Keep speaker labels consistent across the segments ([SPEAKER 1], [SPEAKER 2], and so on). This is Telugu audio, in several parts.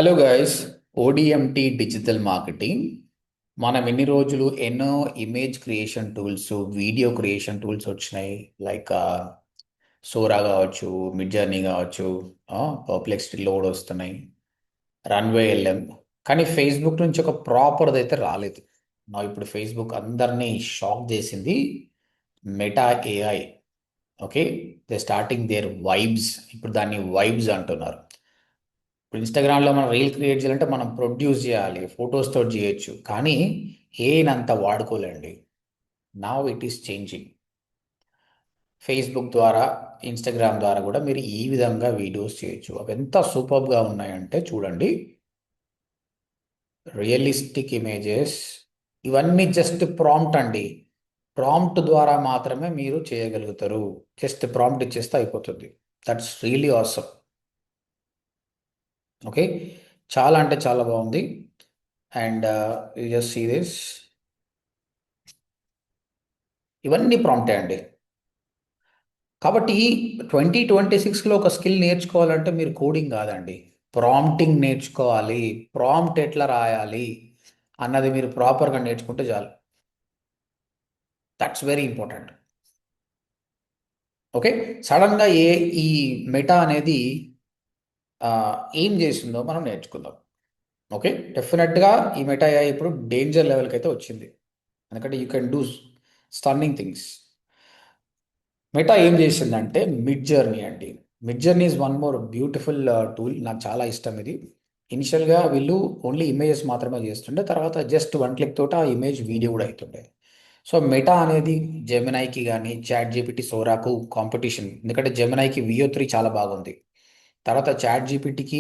[SPEAKER 1] Hello guys, ODMT digital marketing. మనం ఎన్ని రోజులు ఎన్నో image creation tools, video creation tools వచ్చినాయి. లైక్ సోరా కావచ్చు, మిడ్ జర్నీ కావచ్చు, పర్ప్లెక్సిటీ లోడ్ వస్తున్నాయి, రన్వే ఎల్ఎం. కానీ ఫేస్బుక్ నుంచి ఒక ప్రాపర్ది అయితే రాలేదు. నా ఇప్పుడు ఫేస్బుక్ అందరినీ షాక్ చేసింది Meta AI. Okay, they starting their vibes. ఇప్పుడు దాన్ని వైబ్స్ అంటున్నారు. ఇప్పుడు ఇన్స్టాగ్రామ్లో మనం రీల్ క్రియేట్ చేయాలంటే మనం ప్రొడ్యూస్ చేయాలి, ఫొటోస్తో చేయొచ్చు. కానీ ఏనంత వాడుకోలేండి. Now it is changing. Facebook ద్వారా, ఇన్స్టాగ్రామ్ ద్వారా కూడా మీరు ఈ విధంగా వీడియోస్ చేయొచ్చు. అవి ఎంత సూపర్గా ఉన్నాయంటే చూడండి. రియలిస్టిక్ ఇమేజెస్, ఇవన్నీ జస్ట్ ప్రాంప్ట్ అండి. ప్రాంప్ట్ ద్వారా మాత్రమే మీరు చేయగలుగుతారు. జస్ట్ ప్రాంప్ట్ ఇచ్చేస్తే అయిపోతుంది. That's really awesome. ఓకే, చాలా అంటే చాలా బాగుంది. And you just see this. ఇవన్నీ ప్రాంప్టే అండి. కాబట్టి 2026లో ఒక స్కిల్ నేర్చుకోవాలంటే మీరు కోడింగ్ కాదండి, ప్రాంప్టింగ్ నేర్చుకోవాలి. ప్రాంప్ట్ ఎట్లా రాయాలి అన్నది మీరు ప్రాపర్గా నేర్చుకుంటే చాలు. That's very important. ఓకే, సడన్గా ఈ మెటా అనేది ఏం చేసిందో మనం నేర్చుకుందాం. ఓకే, డెఫినెట్గా ఈ మెటా AI ఇప్పుడు డేంజర్ లెవెల్కి అయితే వచ్చింది. ఎందుకంటే you can do stunning things. Meta ఏం చేసిందంటే మిడ్ జర్నీ అండి. Mid journey is one more beautiful tool. నాకు చాలా ఇష్టం ఇది. ఇనిషియల్గా వీళ్ళు ఓన్లీ ఇమేజెస్ మాత్రమే చేస్తుండే, తర్వాత జస్ట్ వన్ క్లిక్ తోట ఆ ఇమేజ్ వీడియో కూడా అవుతుండే. సో మెటా అనేది జెమినైకి కానీ చాట్ జీపీటీ సోరాకు కాంపిటీషన్. ఎందుకంటే జెమినైకి VO3 చాలా బాగుంది, తర్వాత చాట్ జీపీటీకి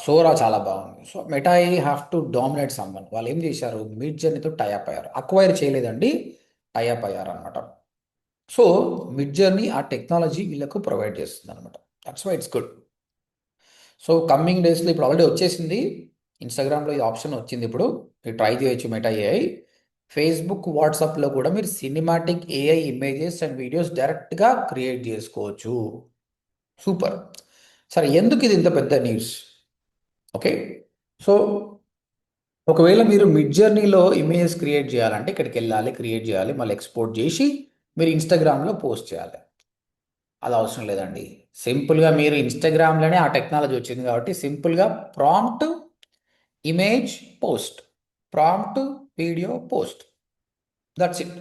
[SPEAKER 1] సోరా చాలా బాగుంది. So Meta I have to dominate someone. వాళ్ళు ఏం చేశారు, మిడ్ జర్నీతో టైఅప్ అయ్యారు. అక్వైర్ చేయలేదండి, టైఅప్ అయ్యారు అనమాట. సో మిడ్ జర్నీ ఆ టెక్నాలజీ వీళ్ళకు ప్రొవైడ్ చేస్తుంది అనమాట. That's why it's good. So coming డేస్లో ఇప్పుడు ఆల్రెడీ వచ్చేసింది. ఇన్స్టాగ్రామ్లో ఈ ఆప్షన్ వచ్చింది. ఇప్పుడు మీరు ట్రై చేయొచ్చు మెటా ఏఐ. ఫేస్బుక్, వాట్సాప్లో కూడా మీరు cinematic AI images and videos డైరెక్ట్గా క్రియేట్ చేసుకోవచ్చు. సూపర్. సరే, ఎందుకు ఇది ఇంత పెద్ద న్యూస్? ఓకే, సో ఒకవేళ మీరు మిడ్ జర్నీలో ఇమేజెస్ క్రియేట్ చేయాలంటే ఇక్కడికి వెళ్ళాలి, క్రియేట్ చేయాలి, మళ్ళీ ఎక్స్పోర్ట్ చేసి మీరు ఇన్స్టాగ్రామ్లో పోస్ట్ చేయాలి. అది అవసరం లేదండి. సింపుల్గా మీరు ఇన్స్టాగ్రామ్లోనే ఆ టెక్నాలజీ వచ్చింది కాబట్టి సింపుల్గా prompt image post, prompt video post, that's it.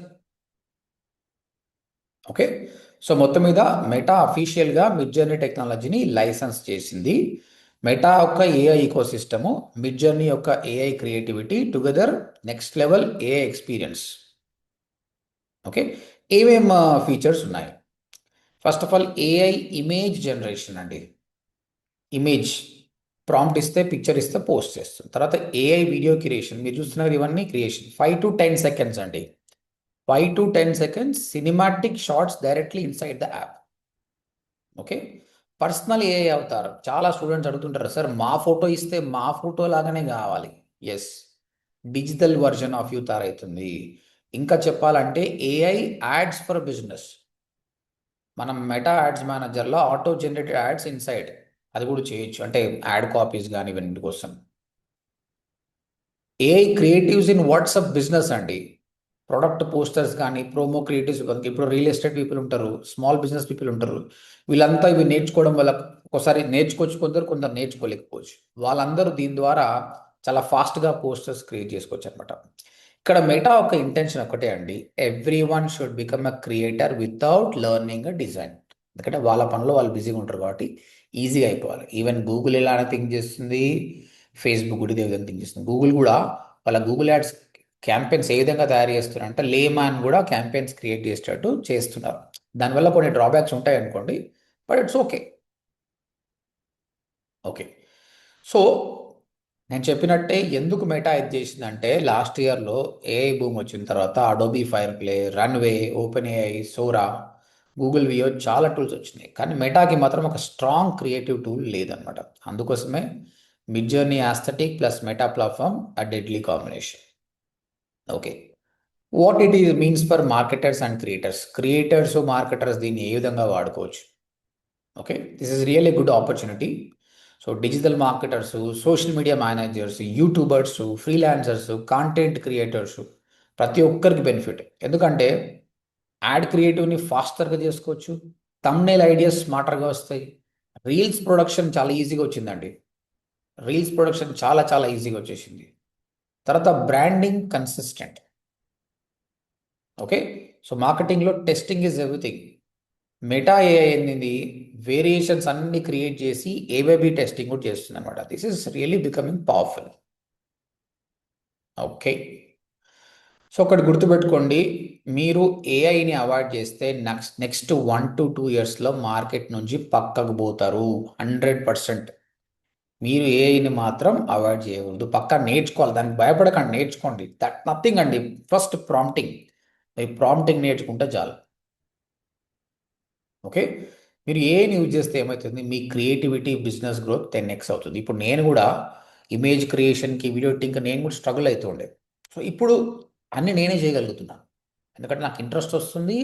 [SPEAKER 1] Okay, so మొత్తం మీద మెటా అఫీషియల్గా మిడ్ జర్నీ టెక్నాలజీని లైసెన్స్ చేసింది. మెటా యొక్క ఏఐ ఈకోసిస్టము, మిడ్ జర్నీ యొక్క AI creativity together next level AI experience. Okay, ఏమేం ఫీచర్స్ ఉన్నాయి? First of all AI image generation అండి. ఇమేజ్ ప్రాంప్ట్ ఇస్తే, పిక్చర్ ఇస్తే పోస్ట్ చేస్తుంది. తర్వాత ఏఐ వీడియో క్రియేషన్, మీరు చూస్తున్నారు ఇవన్నీ క్రియేషన్ 5 to 10 seconds అండి. 5 to 10 seconds cinematic shorts directly inside the app. Okay, personal AI అవుతారు. చాలా స్టూడెంట్స్ అడుగుతుంటారు, సార్ మా ఫోటో ఇస్తే మా ఫోటో లాగానే కావాలి. Yes, digital version of you తయారవుతుంది. ఇంకా చెప్పాలంటే ఏఐ యాడ్స్ ఫర్ బిజినెస్. మనం మెటా యాడ్స్ మేనేజర్లో ఆటో జనరేటెడ్ యాడ్స్ ఇన్సైడ్ అది కూడా చేయొచ్చు, అంటే యాడ్ కాపీస్ కానీ ఇవన్నీ కోసం. AI creatives in WhatsApp business అండి. ప్రొడక్ట్ పోస్టర్స్ కానీ ప్రోమో క్రియేటివ్స్. ఇప్పుడు రియల్ ఎస్టేట్ పీపుల్ ఉంటారు, స్మాల్ బిజినెస్ పీపుల్ ఉంటారు. వీళ్ళంతా ఇవి నేర్చుకోవడం వల్ల ఒకసారి నేర్చుకోవచ్చు, కొందరు కొందరు నేర్చుకోలేకపోవచ్చు. వాళ్ళందరూ దీని ద్వారా చాలా ఫాస్ట్గా పోస్టర్స్ క్రియేట్ చేసుకోవచ్చు అనమాట. ఇక్కడ మెటా ఒక ఇంటెన్షన్ ఒకటే అండి, every one should become a creator without learning a design. ఎందుకంటే వాళ్ళ పనిలో వాళ్ళు బిజీగా ఉంటారు కాబట్టి ఈజీగా అయిపోవాలి. ఈవెన్ గూగుల్ ఎలానే థింక్ చేస్తుంది, ఫేస్బుక్ కూడా ఇదే విధంగా థింక్ చేస్తుంది. గూగుల్ కూడా వాళ్ళ గూగుల్ యాడ్స్ క్యాంపెయిన్స్ ఏ విధంగా తయారు చేస్తున్నారు అంటే లేమాన్ కూడా క్యాంపెయిన్స్ క్రియేట్ చేసేటట్టు చేస్తున్నారు. దానివల్ల కొన్ని డ్రాబ్యాక్స్ ఉంటాయి అనుకోండి, but it's okay. Okay, so నేను చెప్పినట్టే ఎందుకు మెటా ఇది చేసిందంటే లాస్ట్ ఇయర్లో ఏఐ బూమ్ వచ్చిన తర్వాత Adobe fire play, runway, open AI, Sora, Google Veo చాలా టూల్స్ వచ్చినాయి. కానీ మెటాకి మాత్రం ఒక స్ట్రాంగ్ క్రియేటివ్ టూల్ లేదనమాట. అందుకోసమే mid journey aesthetic plus meta platform a deadly combination. Okay, what it is means for marketers and creators. Creators, marketers దీన్ని ఏ విధంగా వాడుకోవచ్చు? Okay, this is really good opportunity. So digital marketers, social media managers, YouTubers, freelancers, content creators, ప్రతి ఒక్కరికి బెనిఫిట్. ఎందుకంటే యాడ్ క్రియేటివ్ని ఫాస్టర్గా చేసుకోవచ్చు, తమ్నైల్ ఐడియాస్ స్మార్టర్గా వస్తాయి, రీల్స్ ప్రొడక్షన్ చాలా ఈజీగా వచ్చిందండి. రీల్స్ ప్రొడక్షన్ చాలా చాలా ఈజీగా వచ్చేసింది. తర్వాత బ్రాండింగ్ కన్సిస్టెంట్. ఓకే, సో మార్కెటింగ్లో testing is everything. Meta AI ఏంది, వేరియేషన్స్ అన్ని క్రియేట్ చేసి ఏబైబి టెస్టింగ్ కూడా చేస్తుంది అనమాట. This is really becoming powerful. Okay, so ఒకటి గుర్తుపెట్టుకోండి, మీరు ఏఐని అవాయిడ్ చేస్తే నెక్స్ట్ 1 to 2 yearsలో మార్కెట్ నుంచి పక్కకు పోతారు 100%. మీరు ఏఐని మాత్రం అవాయిడ్ చేయకూడదు, పక్కా నేర్చుకోవాలి, దానికి భయపడకండి, నేర్చుకోండి. దట్ నథింగ్ అండి. ఫస్ట్ ప్రాంప్టింగ్, మీరు ప్రాంప్టింగ్ నేర్చుకుంటే చాలు. ఓకే, మీరు ఏఐని యూజ్ చేస్తే ఏమవుతుంది, మీ క్రియేటివిటీ, బిజినెస్ గ్రోత్ 10x అవుతుంది. ఇప్పుడు నేను కూడా ఇమేజ్ క్రియేషన్కి, వీడియో ఎడిటింగ్కి నేను కూడా స్ట్రగుల్ అవుతుండే. సో ఇప్పుడు అన్నీ నేనే చేయగలుగుతున్నాను, ఎందుకంటే నాకు ఇంట్రెస్ట్ వస్తుంది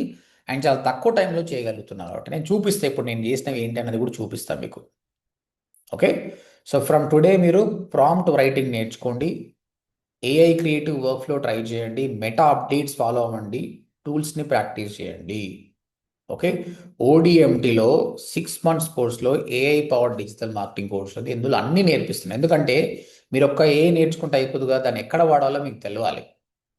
[SPEAKER 1] అండ్ చాలా తక్కువ టైంలో చేయగలుగుతున్నాను. కాబట్టి నేను చూపిస్తాను, ఇప్పుడు నేను చేసినవి ఏంటి అన్నది కూడా చూపిస్తాను మీకు. ఓకే, సో ఫ్రమ్ టుడే మీరు ప్రాంప్ట్ రైటింగ్ నేర్చుకోండి, ఏఐ క్రియేటివ్ వర్క్ఫ్లో ట్రై చేయండి, మెటా అప్డేట్స్ ఫాలో అవ్వండి, టూల్స్ని ప్రాక్టీస్ చేయండి. ఓకే, ఓడిఎంటీలో 6 months కోర్స్లో AI power digital marketing course ఉంది. ఇందులో అన్నీ నేర్పిస్తున్నాయి. ఎందుకంటే మీరు ఒక్క ఏఐ నేర్చుకుంటే అయిపోదు కదా, దాన్ని ఎక్కడ వాడాలో మీకు తెలియాలి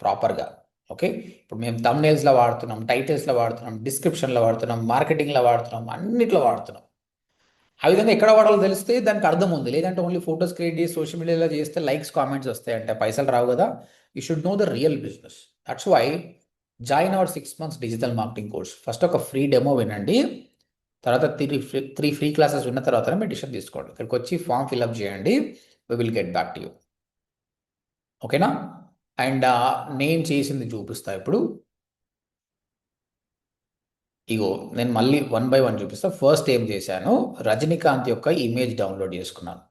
[SPEAKER 1] ప్రాపర్గా. ఓకే, ఇప్పుడు మేము థంబ్నెయిల్స్లో వాడుతున్నాం, టైటిల్స్లో వాడుతున్నాం, డిస్క్రిప్షన్లో వాడుతున్నాం, మార్కెటింగ్లో వాడుతున్నాం, అన్నిట్లో వాడుతున్నాం. ఆ విధంగా ఎక్కడ వాడాలో తెలిస్తే దానికి అర్థం ఉంది. లేదంటే ఓన్లీ ఫోటోస్ క్రియేట్ చేసి సోషల్ మీడియాలో చేస్తే లైక్స్, కామెంట్స్ వస్తాయంటే పైసలు రావు కదా. You should know the real business. That's why join our 6 months digital marketing course. First ఒక ఫ్రీ డెమో వినండి, తర్వాత త్రీ ఫ్రీ క్లాసెస్ విన్న తర్వాత మీరు డిసిషన్ తీసుకోండి. ఇక్కడికి వచ్చి ఫామ్ ఫిల్అప్ చేయండి, we will get back to you. ఓకేనా? అండ్ నేను చేసింది చూపిస్తా ఇప్పుడు. ఇగో నేను మళ్ళీ 1 by 1 చూపిస్తా. ఫస్ట్ ఏం చేశాను, రజనీకాంత్ యొక్క ఇమేజ్ డౌన్లోడ్ చేసుకున్నాను.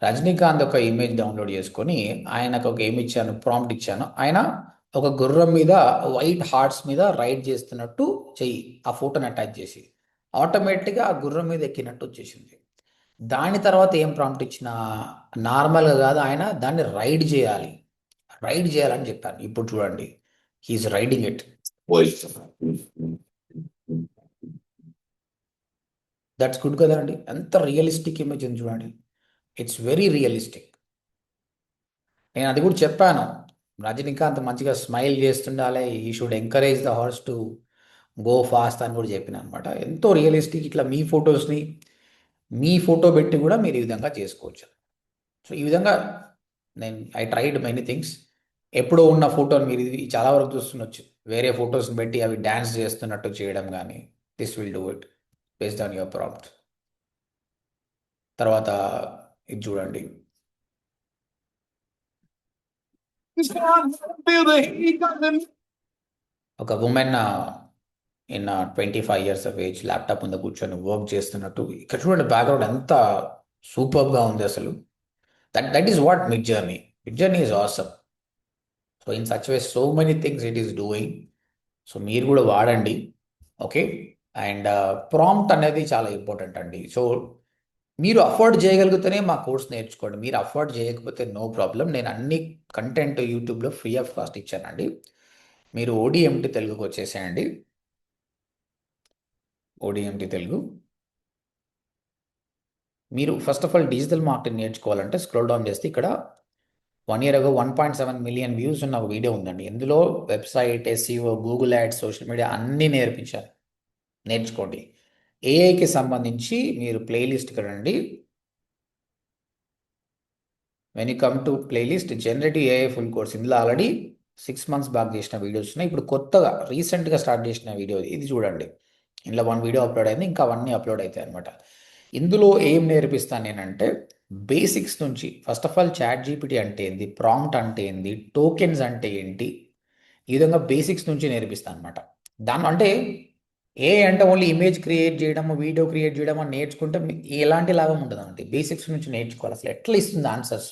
[SPEAKER 1] రజనీకాంత్ ఒక ఇమేజ్ డౌన్లోడ్ చేసుకొని ఆయనకు ఒక ఏమి ఇచ్చాను, ప్రాంప్ట్ ఇచ్చాను. ఆయన ఒక గుర్రం మీద వైట్ హార్ట్స్ మీద రైడ్ చేస్తున్నట్టు చెయ్యి, ఆ ఫోటోని అటాచ్ చేసి ఆటోమేటిక్గా ఆ గుర్రం మీద ఎక్కినట్టు వచ్చేసింది. దాని తర్వాత ఏం ప్రాంప్ట్ ఇచ్చిన, నార్మల్గా కాదు, ఆయన దాన్ని రైడ్ చేయాలని చెప్పాను. ఇప్పుడు చూడండి, he's riding it. That's good కదండి, ఎంత రియలిస్టిక్ ఇమేజ్ ఉంది చూడండి. It's very realistic. నేను అది కూడా చెప్పాను, రజనీకాంత్ మంచిగా స్మైల్ చేస్తుండాలి, he should encourage the horse to go fast అని కూడా చెప్పిన అనమాట. ఎంతో రియలిస్టిక్. ఇట్లా మీ ఫోటో పెట్టి కూడా మీరు ఈ విధంగా చేసుకోవచ్చు. సో ఈ విధంగా ఐ ట్రైడ్ మెనీ థింగ్స్. ఎప్పుడో ఉన్న ఫోటోని మీరు ఇది చాలా వరకు చూస్తుండొచ్చు, వేరే ఫొటోస్ని పెట్టి అవి డ్యాన్స్ చేస్తున్నట్టు చేయడం కానీ. This will do it based on your prompt. తర్వాత ఇది చూడండి, ఒక women in 25 years of age laptop ముందు కూర్చొని వర్క్ చేస్తున్నట్టు. ఇక్కడ చూడండి, బ్యాక్గ్రౌండ్ ఎంత సూపర్గా ఉంది అసలు. That is what mid journey is awesome. So in such way so many things it is doing. So మీరు కూడా వాడండి. ఓకే, అండ్ ప్రాంప్ట్ అనేది చాలా ఇంపార్టెంట్ అండి. సో మీరు అఫోర్డ్ చేయగలిగితేనే మా కోర్స్ నేర్చుకోండి, మీరు అఫోర్డ్ చేయకపోతే నో ప్రాబ్లం. నేను అన్ని కంటెంట్ యూట్యూబ్లో ఫ్రీ ఆఫ్ కాస్ట్ ఇచ్చానండి. మీరు ఓడిఎంటి తెలుగుకి వచ్చేసేయండి. ఓడిఎంటి తెలుగు. మీరు first of all digital marketing నేర్చుకోవాలంటే స్క్రోల్ డౌన్ చేస్తే ఇక్కడ 1 year ago 1.7 million వ్యూస్ ఉన్న ఒక వీడియో ఉందండి. ఇందులో website, SEO, Google ads, social media అన్నీ నేర్పించాను. నేర్చుకోండి. ఏఐకి సంబంధించి మీరు ప్లేలిస్ట్కి రండి. When you come to playlist, generative AI full course, ఇందులో ఆల్రెడీ 6 months బ్యాక్ చేసిన వీడియోస్ ఉన్నాయి. ఇప్పుడు కొత్తగా రీసెంట్గా స్టార్ట్ చేసిన వీడియో ఇది చూడండి. ఇందులో 1 వీడియో అప్లోడ్ అయింది, ఇంకా అవన్నీ అప్లోడ్ అవుతాయి అనమాట. ఇందులో ఏం నేర్పిస్తాను నేనంటే, బేసిక్స్ నుంచి first of all ChatGPT అంటే ఏంది, ప్రాంప్ట్ అంటే ఏంది, టోకెన్స్ అంటే ఏంటి, ఈ విధంగా బేసిక్స్ నుంచి నేర్పిస్తాను అనమాట. దాని అంటే ఏ అంటే ఓన్లీ ఇమేజ్ క్రియేట్ చేయడం, వీడియో క్రియేట్ చేయడం అని నేర్చుకుంటే ఎలాంటి లాభం ఉండదు అండి. బేసిక్స్ నుంచి నేర్చుకోవాలి, అసలు ఎట్లా ఇస్తుంది ఆన్సర్స్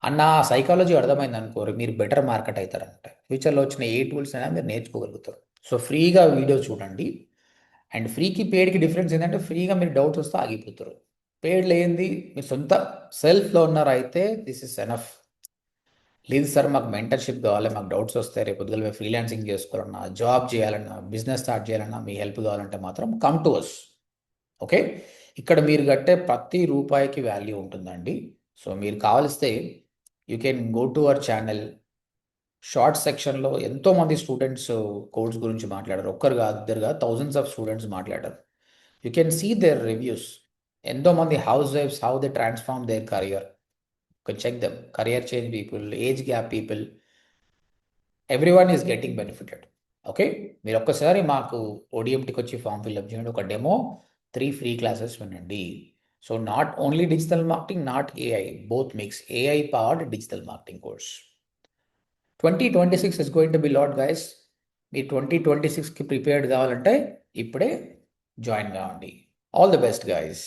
[SPEAKER 1] అన్న సైకాలజీ అర్థమైంది అనుకోరు, మీరు బెటర్ మార్కెట్ అవుతారంట. ఫ్యూచర్లో వచ్చిన ఏ టూల్స్ అయినా మీరు నేర్చుకోగలుగుతారు. సో ఫ్రీగా వీడియో చూడండి. అండ్ ఫ్రీకి పేడ్కి డిఫరెన్స్ ఏంటంటే, ఫ్రీగా మీరు డౌట్స్ వస్తే ఆగిపోతారు. పెయిడ్ లేనిది మీ సొంత సెల్ఫ్లో ఉన్నారైతే దిస్ ఇస్ ఎనఫ్. లేదు సార్ మాకు మెంటర్షిప్ కావాలి, మాకు డౌట్స్ వస్తాయి, రేపు పొద్దుగల మేము ఫ్రీలాన్సింగ్ చేసుకోవాలన్నా, జాబ్ చేయాలన్నా, బిజినెస్ స్టార్ట్ చేయాలన్నా మీ హెల్ప్ కావాలంటే మాత్రం కమ్ టు అస్. ఓకే, ఇక్కడ మీరు కట్టే ప్రతి రూపాయికి వాల్యూ ఉంటుందండి. సో మీరు కావలిస్తే you can go to our channel. Short సెక్షన్లో ఎంతోమంది స్టూడెంట్స్ కోర్స్ గురించి మాట్లాడారు. ఒక్కరు కాదు, ఇద్దరు కాదు, థౌజండ్స్ ఆఫ్ స్టూడెంట్స్ మాట్లాడారు. You can see their reviews. ఎంతోమంది హౌస్ వైఫ్స్ how they transform their career. You can check them. Career change people, age gap people, everyone is getting benefited. Okay, మీరు ఒక్కసారి మాకు ఓడిఎంటీకి వచ్చి ఫామ్ ఫిల్అప్ చేయండి, ఒక డెమో, 3 ఫ్రీ క్లాసెస్ వినండి. So not only digital marketing, not AI, both mix, AI powered digital marketing course. 2026 is going to be lot guys. మీరు 2026కి ప్రిపేర్డ్ కావాలంటే ఇప్పుడే జాయిన్ కావండి. All the best guys.